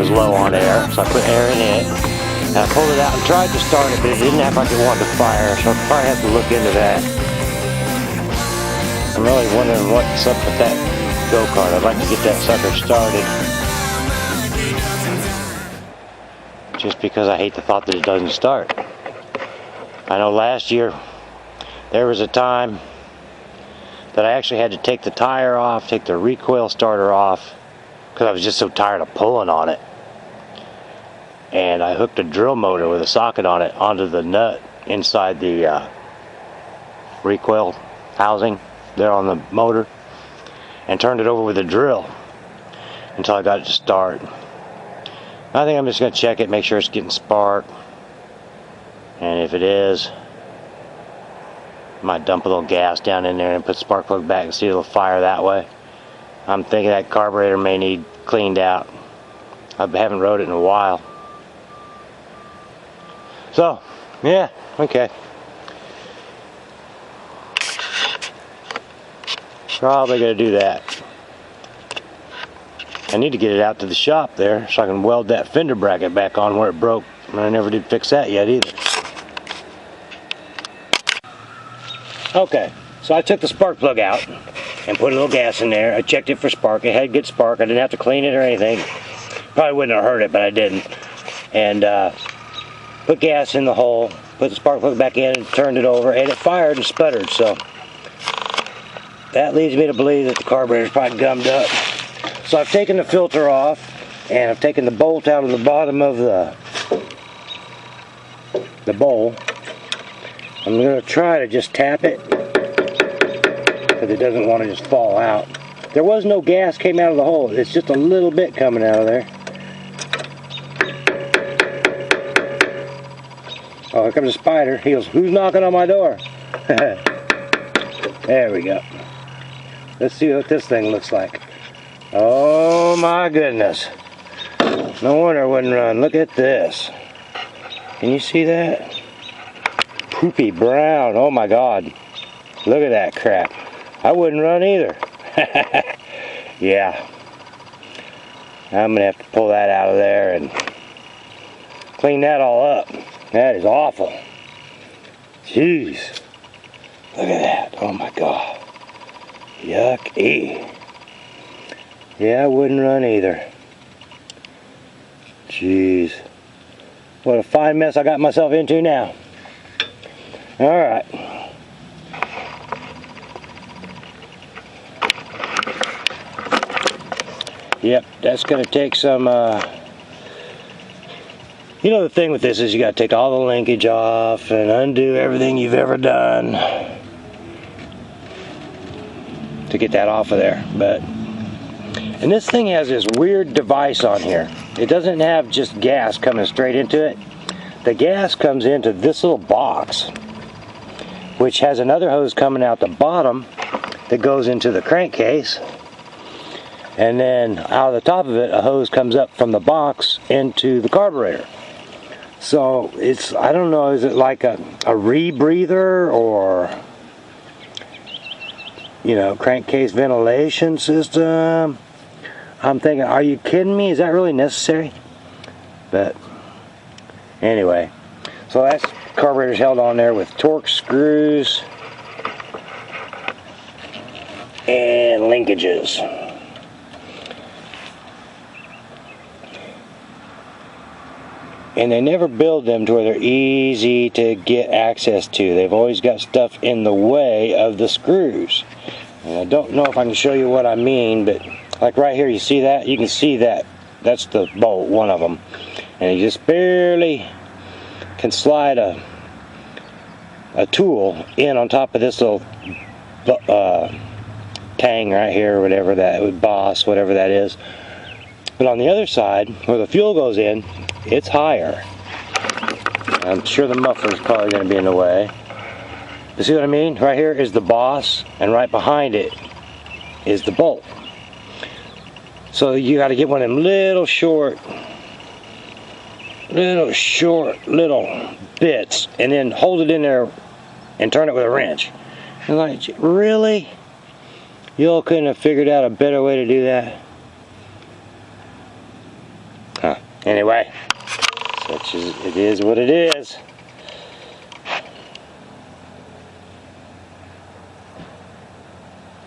was low on air, so I put air in it. And I pulled it out and tried to start it, but it didn't act like it wanted to fire, so I'll probably have to look into that. I'm really wondering what's up with that go-kart. I'd like to get that sucker started. Just because I hate the thought that it doesn't start. I know last year there was a time that I actually had to take the tire off, take the recoil starter off, because I was just so tired of pulling on it. And I hooked a drill motor with a socket on it onto the nut inside the recoil housing there on the motor, and turned it over with a drill until I got it to start. I think I'm just going to check it, make sure it's getting spark, and if it is, I might dump a little gas down in there and put the spark plug back and see if it'll fire that way. I'm thinking that carburetor may need cleaned out. I haven't rode it in a while. So, yeah, okay. Probably going to do that. I need to get it out to the shop there so I can weld that fender bracket back on where it broke. I never did fix that yet either. Okay, so I took the spark plug out and put a little gas in there. I checked it for spark. It had good spark. I didn't have to clean it or anything. Probably wouldn't have hurt it, but I didn't. And put gas in the hole, put the spark plug back in, and turned it over, and it fired and sputtered. So that leads me to believe that the carburetor's probably gummed up. So I've taken the filter off, and I've taken the bolt out of the bottom of the bowl. I'm going to try to just tap it, because it doesn't want to just fall out. There was no gas came out of the hole. It's just a little bit coming out of there. Oh, here comes a spider. He goes, "Who's knocking on my door?" There we go. Let's see what this thing looks like. Oh my goodness. No wonder it wouldn't run. Look at this. Can you see that? Poopy brown. Oh my God. Look at that crap. I wouldn't run either. Yeah. I'm going to have to pull that out of there and clean that all up. That is awful. Jeez. Look at that. Oh my God. Yucky. Yeah, I wouldn't run either. Jeez. What a fine mess I got myself into now. Alright. Yep, that's going to take some, you know, the thing with this is you got to take all the linkage off and undo everything you've ever done to get that off of there. And this thing has this weird device on here. It doesn't have just gas coming straight into it. The gas comes into this little box, which has another hose coming out the bottom that goes into the crankcase. And then out of the top of it, a hose comes up from the box into the carburetor. So it's, I don't know, is it like a rebreather or, you know, crankcase ventilation system? I'm thinking, are you kidding me? Is that really necessary? But anyway, so that's carburetor's held on there with torque screws and linkages. And they never build them to where they're easy to get access to. They've always got stuff in the way of the screws. And I don't know if I can show you what I mean, but like right here, you see that? You can see that. That's the bolt, one of them. And you just barely can slide a tool in on top of this little tang right here, or whatever that, boss, whatever that is. But on the other side, where the fuel goes in, it's higher. I'm sure the muffler is probably going to be in the way. You see what I mean? Right here is the boss, and right behind it is the bolt. So you got to get one of them little short bits, and then hold it in there and turn it with a wrench. And like, really? Y'all couldn't have figured out a better way to do that? Huh. Anyway, such as it is what it is.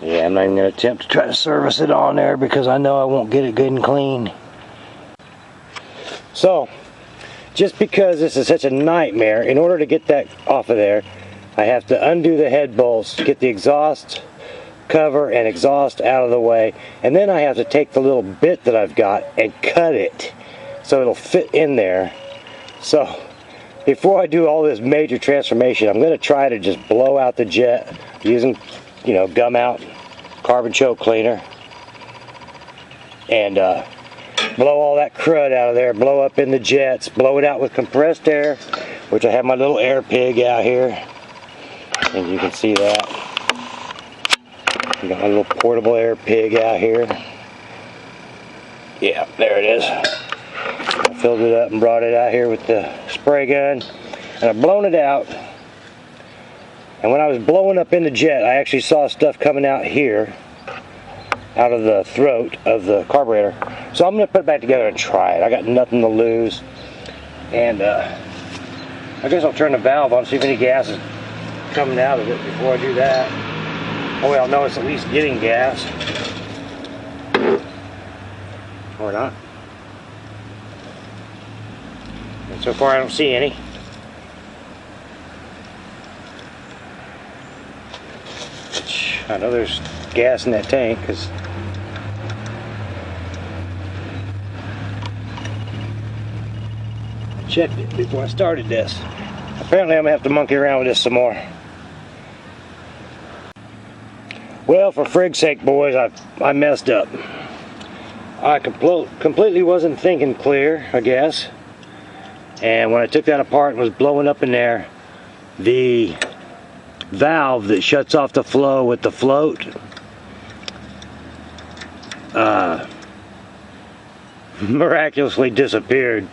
Yeah, I'm not even going to attempt to try to service it on there because I know I won't get it good and clean. So, just because this is such a nightmare, in order to get that off of there, I have to undo the head bolts, get the exhaust cover and exhaust out of the way, and then I have to take the little bit that I've got and cut it so it'll fit in there. So before I do all this major transformation, I'm going to try to just blow out the jet using, you know, gum out carbon choke cleaner, and blow all that crud out of there, blow up in the jets, blow it out with compressed air, which I have my little air pig out here, and you can see that. I got my little portable air pig out here. Yeah, there it is. I filled it up and brought it out here with the spray gun, and I've blown it out. And when I was blowing up in the jet, I actually saw stuff coming out here, out of the throat of the carburetor. So I'm going to put it back together and try it. I got nothing to lose. And I guess I'll turn the valve on, see if any gas is coming out of it before I do that. Oh well, no, it's at least getting gas. Or not. And so far I don't see any. I know there's gas in that tank because I checked it before I started this. Apparently I'm going to have to monkey around with this some more. Well, for frig's sake, boys, I messed up. I completely wasn't thinking clear, I guess. And when I took that apart and was blowing up in there, the valve that shuts off the flow with the float miraculously disappeared.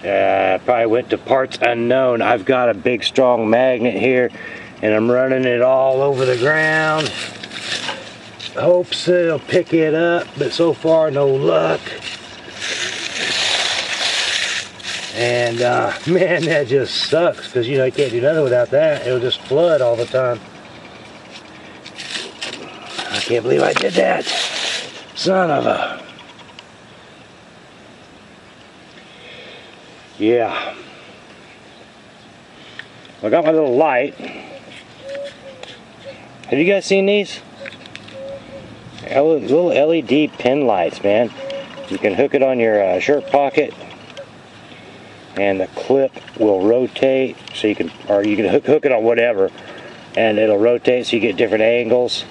Probably went to parts unknown. I've got a big strong magnet here and I'm running it all over the ground. Hopes it'll pick it up, but so far no luck. And man, that just sucks because you know you can't do nothing without that. It'll just flood all the time. I can't believe I did that. Son of a... Yeah. I got my little light. Have you guys seen these? Little LED pin lights, man. You can hook it on your shirt pocket, and the clip will rotate. So you can, or you can hook it on whatever, and it'll rotate so you get different angles.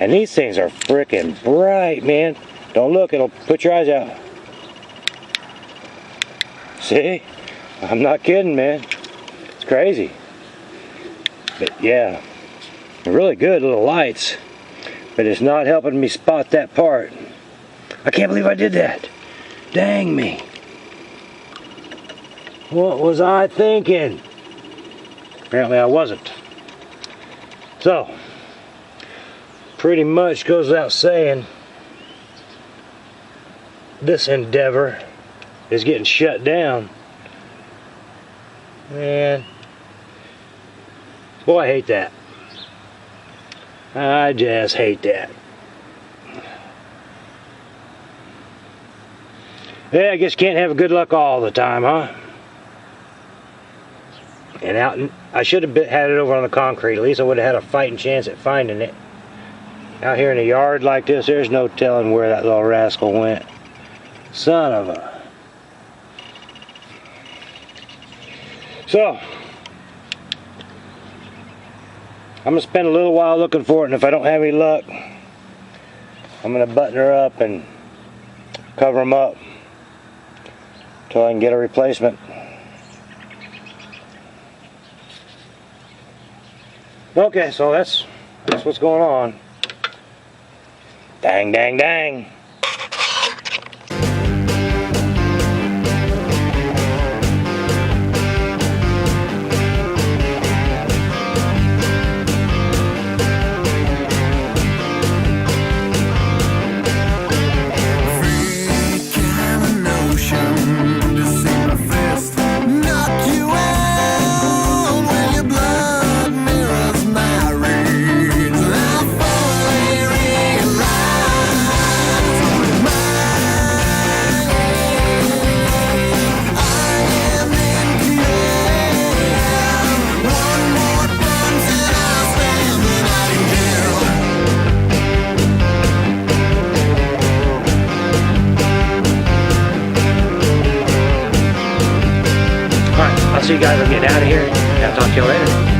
And these things are freaking bright, man. Don't look; it'll put your eyes out. See? I'm not kidding, man. It's crazy. But yeah, they're really good little lights. But it's not helping me spot that part. I can't believe I did that. Dang me. What was I thinking? Apparently I wasn't. So, pretty much goes without saying, this endeavor is getting shut down. Man, boy, I hate that. I just hate that. Yeah, I guess you can't have good luck all the time, huh? And I should have had it over on the concrete. At least I would have had a fighting chance at finding it. Out here in a yard like this, there's no telling where that little rascal went. Son of a... So, I'm going to spend a little while looking for it, and if I don't have any luck, I'm going to button her up and cover them up until I can get a replacement. Okay, so that's what's going on. Dang, dang, dang. see you guys. I'm getting out of here. I'll talk to you later.